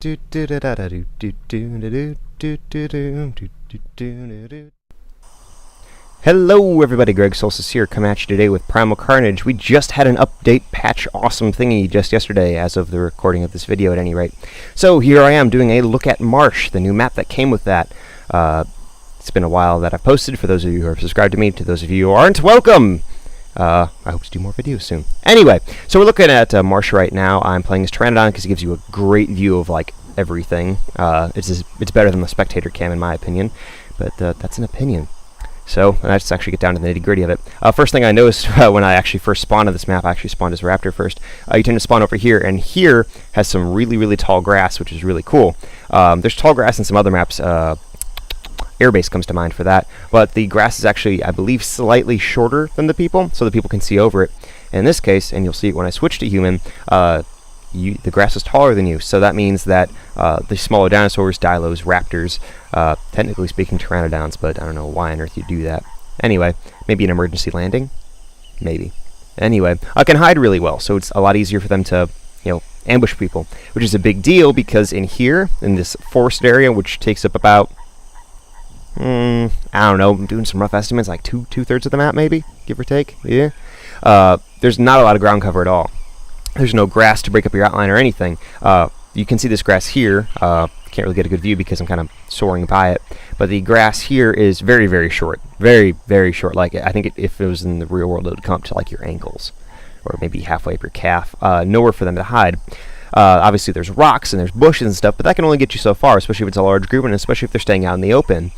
Hello everybody, Greg Solstice here, coming at you today with Primal Carnage. We just had an update patch awesome thingy just yesterday, as of the recording of this video at any rate. So here I am doing a look at Marsh, the new map that came with that. It's been a while that I've posted. For those of you who are subscribed to me, to those of you who aren't, welcome! I hope to do more videos soon. Anyway, so we're looking at Marsh right now. I'm playing as Pteranodon because it gives you a great view of like everything. It's better than the spectator cam in my opinion, but that's an opinion. So let's actually get down to the nitty-gritty of it. First thing I noticed when I actually first spawned on this map, I actually spawned as a raptor first. You tend to spawn over here, and here has some really tall grass, which is really cool. There's tall grass in some other maps. Airbase comes to mind for that, but the grass is actually, I believe, slightly shorter than the people, so the people can see over it. In this case, and you'll see it when I switch to human, the grass is taller than you, so that means that the smaller dinosaurs, dilos, raptors, technically speaking pteranodons, but I don't know why on earth you do that. Anyway, maybe an emergency landing? Maybe. Anyway, I can hide really well, so it's a lot easier for them to, ambush people, which is a big deal because in here, in this forest area, which takes up about, I don't know, I'm doing some rough estimates, like two-thirds of the map maybe, give or take, yeah. There's not a lot of ground cover at all. There's no grass to break up your outline or anything. You can see this grass here. Can't really get a good view because I'm kind of soaring by it. But the grass here is very short. Very short. Like, I think if it was in the real world, it would come up to like your ankles. Or maybe halfway up your calf. Nowhere for them to hide. Obviously there's rocks and there's bushes and stuff, but that can only get you so far, especially if it's a large group and especially if they're staying out in the open.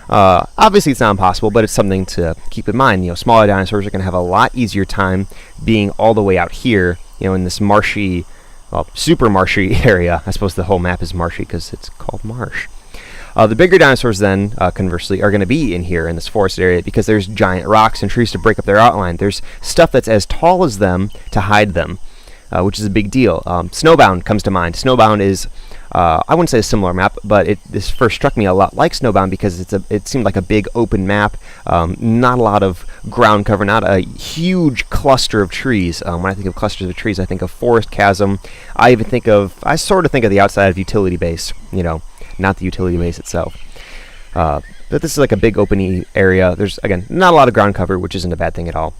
Obviously it's not impossible, but it's something to keep in mind. Smaller dinosaurs are going to have a lot easier time being all the way out here, in this marshy, well, super marshy area. I suppose the whole map is marshy because it's called Marsh. The bigger dinosaurs then, conversely, are going to be in here in this forest area because there's giant rocks and trees to break up their outline. There's stuff that's as tall as them to hide them, which is a big deal. Snowbound comes to mind. Snowbound is, I wouldn't say a similar map, but this first struck me a lot like Snowbound because it seemed like a big open map, not a lot of ground cover, not a huge cluster of trees. When I think of clusters of trees, I think of forest chasm. I sort of think of the outside of utility base, not the utility base itself. But this is like a big open area. There's, again, not a lot of ground cover, which isn't a bad thing at all.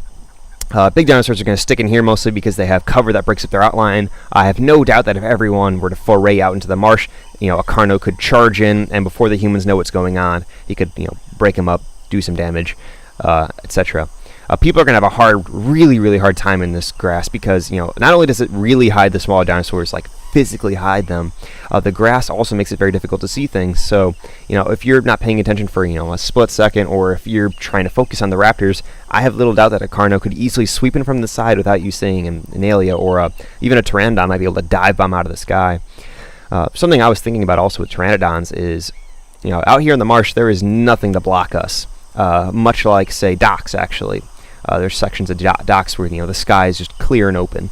Big dinosaurs are going to stick in here mostly because they have cover that breaks up their outline. I have no doubt that if everyone were to foray out into the marsh, a Carno could charge in, and before the humans know what's going on, he could, break them up, do some damage, etc. People are going to have a really hard time in this grass because, not only does it really hide the smaller dinosaurs, like physically hide them, the grass also makes it very difficult to see things. So, if you're not paying attention for, a split second, or if you're trying to focus on the raptors, I have little doubt that a Carno could easily sweep in from the side without you seeing an Alia, or even a Pteranodon might be able to dive bomb out of the sky. Something I was thinking about also with Pteranodons is, out here in the marsh, there is nothing to block us. Much like, say, docks, actually. There's sections of docks where, the sky is just clear and open.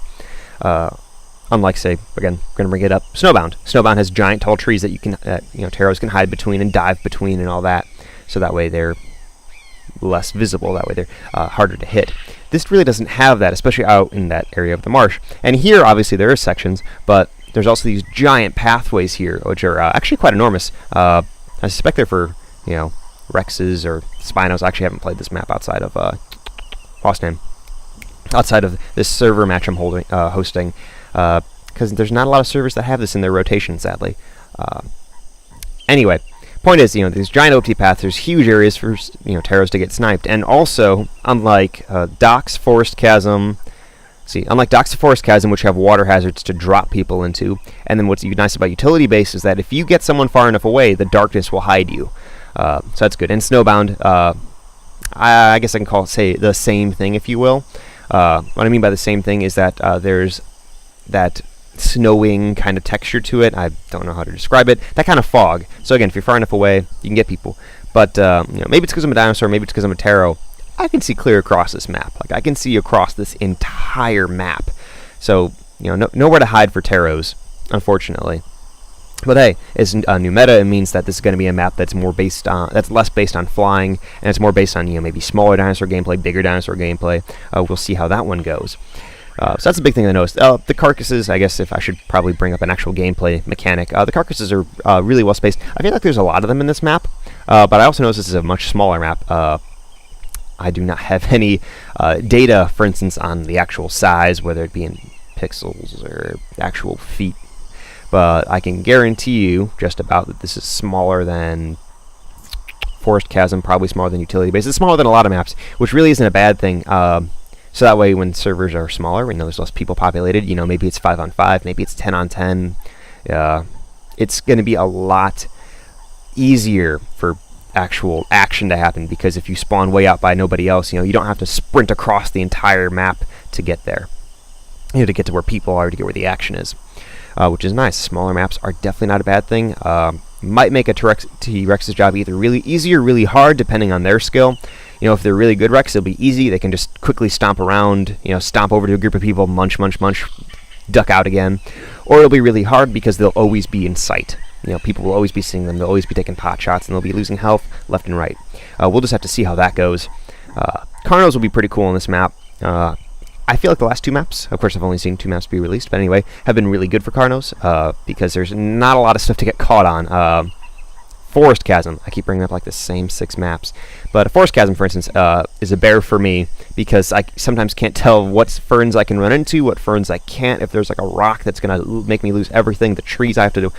Unlike, say, again, we're going to bring it up, Snowbound. Snowbound has giant tall trees that you can, Pteros can hide between and dive between and all that. So that way they're less visible. That way they're harder to hit. This really doesn't have that, especially out in that area of the marsh. And here, obviously, there are sections, but there's also these giant pathways here, which are actually quite enormous. I suspect they're for, Rexes or Spinos. I actually haven't played this map outside of, lost name. Outside of this server match I'm hosting. Because there's not a lot of servers that have this in their rotation, sadly. Anyway, point is, these giant OT paths, there's huge areas for, Pteros to get sniped. And also, unlike docks, forest chasm, which have water hazards to drop people into, and then what's nice about utility base is that if you get someone far enough away, the darkness will hide you. So that's good. And Snowbound, I guess I can say the same thing, if you will. What I mean by the same thing is that there's that snowing kind of texture to it. I don't know how to describe it. That kind of fog. So again, if you're far enough away, you can get people. But maybe it's because I'm a dinosaur, maybe it's because I'm a Ptero. I can see clear across this map. Like, I can see across this entire map. So, nowhere to hide for Pteros, unfortunately. But hey, it's a new meta. It means that this is going to be a map that's less based on flying, and it's more based on maybe smaller dinosaur gameplay, bigger dinosaur gameplay. We'll see how that one goes. So that's the big thing I noticed. The carcasses, I guess if I should probably bring up an actual gameplay mechanic, the carcasses are really well spaced. I feel like there's a lot of them in this map, but I also notice this is a much smaller map. I do not have any data, for instance, on the actual size, whether it be in pixels or actual feet, but I can guarantee you just about that this is smaller than Forest Chasm, probably smaller than Utility Base. It's smaller than a lot of maps, which really isn't a bad thing. So that way, when servers are smaller, we know there's less people populated. You know, maybe it's 5-on-5, maybe it's 10-on-10. It's going to be a lot easier for actual action to happen, because if you spawn way out by nobody else, you know, you don't have to sprint across the entire map to get there. You know, to get to where people are, to get where the action is, which is nice. Smaller maps are definitely not a bad thing. Might make a T-Rex's job either really easy or really hard, depending on their skill. You know, if they're really good Rex, it'll be easy. They can just quickly stomp around, you know, stomp over to a group of people, munch, munch, munch, duck out again. Or it'll be really hard because they'll always be in sight. You know, people will always be seeing them. They'll always be taking pot shots, and they'll be losing health left and right. We'll just have to see how that goes. Carnos will be pretty cool on this map. I feel like the last two maps, of course I've only seen 2 maps be released, but anyway, have been really good for Carnos, because there's not a lot of stuff to get caught on. Forest Chasm, I keep bringing up like the same 6 maps, but a Forest Chasm, for instance, is a bear for me, because I sometimes can't tell what ferns I can run into, what ferns I can't. If there's like a rock that's going to make me lose everything, the trees I have to,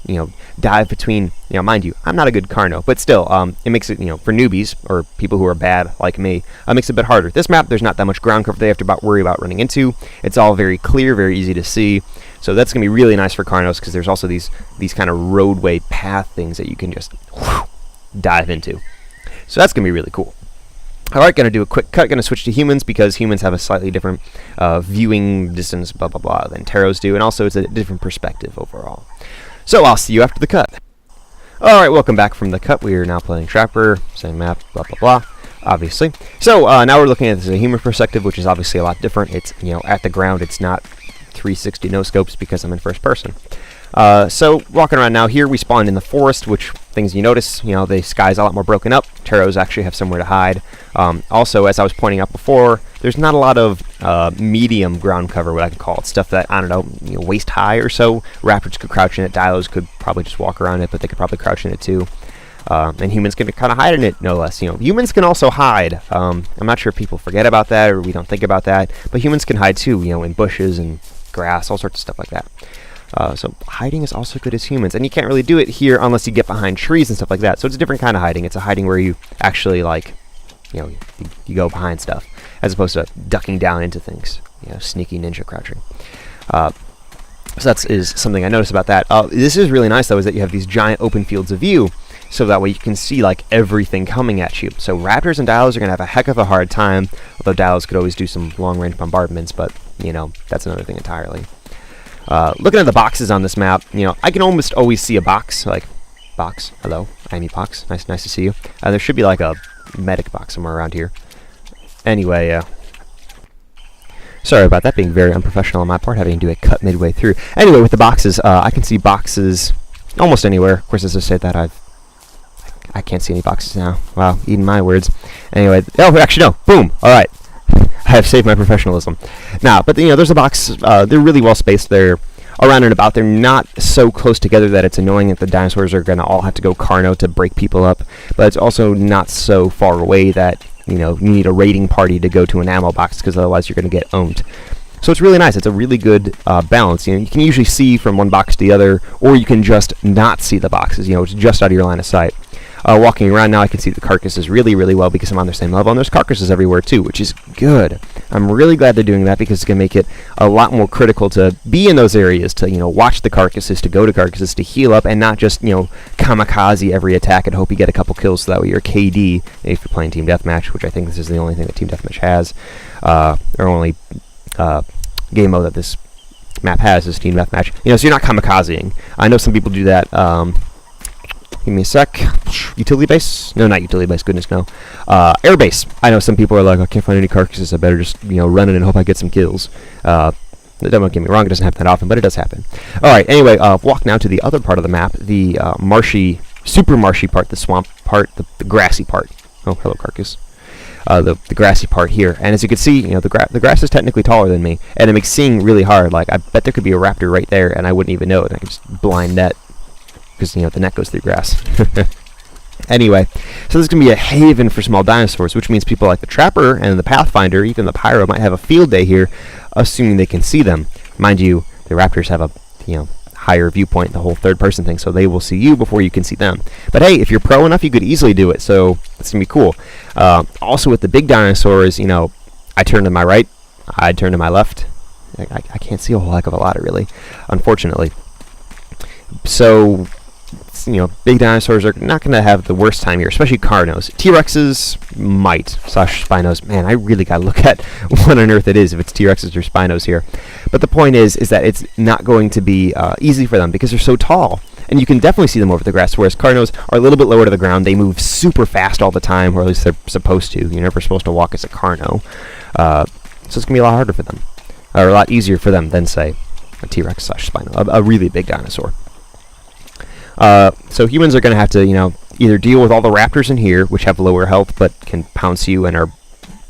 you know, dive between. You know, mind you, I'm not a good Carno, but still, it makes it, you know, for newbies or people who are bad like me, it makes it a bit harder. This map, there's not that much ground cover they have to worry about running into. It's all very clear, very easy to see. So that's going to be really nice for Carnos, because there's also these kind of roadway path things that you can just dive into. So that's going to be really cool. Alright, going to do a quick cut. Going to switch to humans, because humans have a slightly different viewing distance, blah, blah, blah, than Taros do. And also it's a different perspective overall. So I'll see you after the cut. Alright, welcome back from the cut. We are now playing Trapper, same map, blah, blah, blah, obviously. So now we're looking at this as a human perspective, which is obviously a lot different. It's, you know, at the ground, it's not 360 no scopes because I'm in first person. So walking around now, here we spawned in the forest, which things you notice, you know, the sky's a lot more broken up. Taros actually have somewhere to hide. Also, as I was pointing out before, there's not a lot of medium ground cover, what I can call it, stuff that, I don't know, you know, waist high or so. Raptors could crouch in it, Dilos could probably just walk around it, but they could probably crouch in it too. And humans can kind of hide in it, no less. You know, humans can also hide. I'm not sure if people forget about that or we don't think about that, but humans can hide too, you know, in bushes and grass, all sorts of stuff like that. So hiding is also good as humans, and you can't really do it here unless you get behind trees and stuff like that. So it's a different kind of hiding. It's a hiding where you actually, like, you know, you go behind stuff, as opposed to ducking down into things, you know, sneaky ninja crouching. So that is something I noticed about that. This is really nice, though, is that you have these giant open fields of view, so that way you can see, like, everything coming at you. So Raptors and Dials are going to have a heck of a hard time, although Dials could always do some long-range bombardments, but, you know, that's another thing entirely. Looking at the boxes on this map, you know, I can almost always see a box, like, box, hello, I'm Epox, nice to see you. There should be, like, a medic box somewhere around here. Anyway, sorry about that being very unprofessional on my part, having to do a cut midway through. Anyway, with the boxes, I can see boxes almost anywhere. Of course, as I said that, I can't see any boxes now. Wow, eating my words. Anyway, oh, actually, no, boom, alright. I have saved my professionalism. Now, but, you know, there's a box, they're really well spaced, they're around and about, they're not so close together that it's annoying that the dinosaurs are going to all have to go Carno to break people up, but it's also not so far away that, you know, you need a raiding party to go to an ammo box, because otherwise you're going to get owned. So it's really nice. It's a really good balance. You know, you can usually see from one box to the other, or you can just not see the boxes. You know, it's just out of your line of sight. Walking around now, I can see the carcasses really, really well because I'm on the same level, and there's carcasses everywhere too, which is good. I'm really glad they're doing that because it's going to make it a lot more critical to be in those areas, to, you know, watch the carcasses, to go to carcasses, to heal up, and not just, you know, kamikaze every attack and hope you get a couple kills so that way you're KD if you're playing Team Deathmatch, which I think this is the only thing that Team Deathmatch has, or only game mode that this map has is Team Deathmatch. You know, so you're not kamikazing. I know some people do that. Give me a sec. Utility base? No, not utility base. Goodness, no. Air base. I know some people are like, I can't find any carcasses. I better just, you know, run it and hope I get some kills. Don't get me wrong. It doesn't happen that often, but it does happen. All right. Anyway, walk now to the other part of the map, the marshy, super marshy part, the swamp part, the grassy part. Oh, hello, carcass. the grassy part here. And as you can see, the grass is technically taller than me, and it makes seeing really hard. Like, I bet there could be a raptor right there, and I wouldn't even know it. I could just blind net, because the net goes through grass. Anyway, so this is going to be a haven for small dinosaurs, which means people like the Trapper and the Pathfinder, even the Pyro, might have a field day here, assuming they can see them. Mind you, the raptors have a higher viewpoint, the whole third-person thing, so they will see you before you can see them. But hey, if you're pro enough, you could easily do it, so it's going to be cool. Also, with the big dinosaurs, I turn to my right, I turn to my left. I can't see a whole heck of a lot, really, unfortunately. So, big dinosaurs are not going to have the worst time here, especially Carnos. T-Rexes might, / Spinos. Man, I really got to look at what on earth it is, if it's T-Rexes or Spinos here. But the point is that it's not going to be easy for them because they're so tall. And you can definitely see them over the grass, whereas Carnos are a little bit lower to the ground. They move super fast all the time, or at least they're supposed to. You're never supposed to walk as a Carno. So it's going to be a lot harder for them, or a lot easier for them than, say, a T-Rex / Spino, a really big dinosaur. So humans are going to have to, either deal with all the raptors in here, which have lower health but can pounce you and are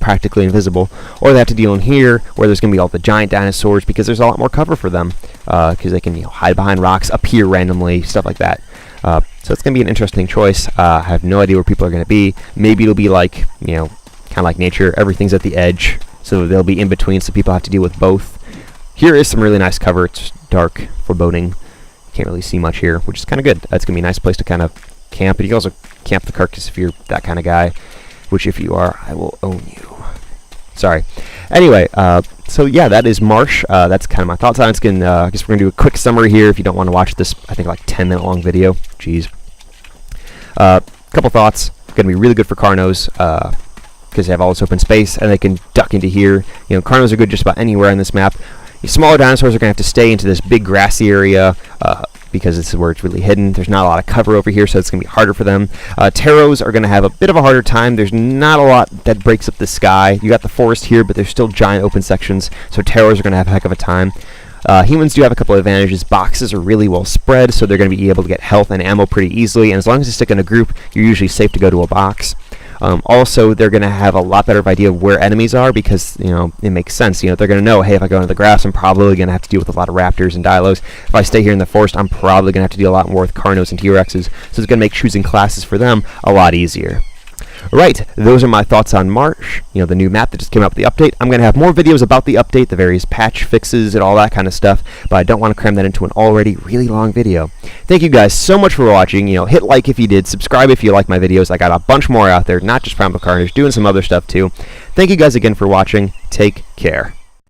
practically invisible, or they have to deal in here, where there's going to be all the giant dinosaurs, because there's a lot more cover for them, because they can hide behind rocks, appear randomly, stuff like that. So it's going to be an interesting choice. I have no idea where people are going to be. Maybe it'll be like, kind of like nature. Everything's at the edge, so they'll be in between, so people have to deal with both. Here is some really nice cover. It's dark, foreboding. Can't really see much here, which is kind of good. That's going to be a nice place to kind of camp. But you can also camp the carcass if you're that kind of guy, which if you are, I will own you. Sorry. Anyway, so yeah, that is Marsh. That's kind of my thoughts on it. I guess we're going to do a quick summary here if you don't want to watch this, I think, like 10-minute long video. Jeez. Couple thoughts. Going to be really good for Carnos, because they have all this open space, and they can duck into here. Carnos are good just about anywhere on this map. Smaller dinosaurs are going to have to stay into this big grassy area because this is where it's really hidden. There's not a lot of cover over here, so it's going to be harder for them. Pteros are going to have a bit of a harder time. There's not a lot that breaks up the sky. You got the forest here, but there's still giant open sections, so Pteros are going to have a heck of a time. Humans do have a couple of advantages. Boxes are really well spread, so they're going to be able to get health and ammo pretty easily, and as long as you stick in a group, you're usually safe to go to a box. Also, they're going to have a lot better idea of where enemies are because, it makes sense. They're going to know, hey, if I go into the grass, I'm probably going to have to deal with a lot of raptors and dilos. If I stay here in the forest, I'm probably going to have to deal a lot more with Carnos and T-Rexes. So it's going to make choosing classes for them a lot easier. Right, those are my thoughts on Marsh, the new map that just came out with the update. I'm going to have more videos about the update, the various patch fixes, and all that kind of stuff, but I don't want to cram that into an already really long video. Thank you guys so much for watching. Hit like if you did, subscribe if you like my videos. I got a bunch more out there, not just Primal Carnage, doing some other stuff too. Thank you guys again for watching. Take care.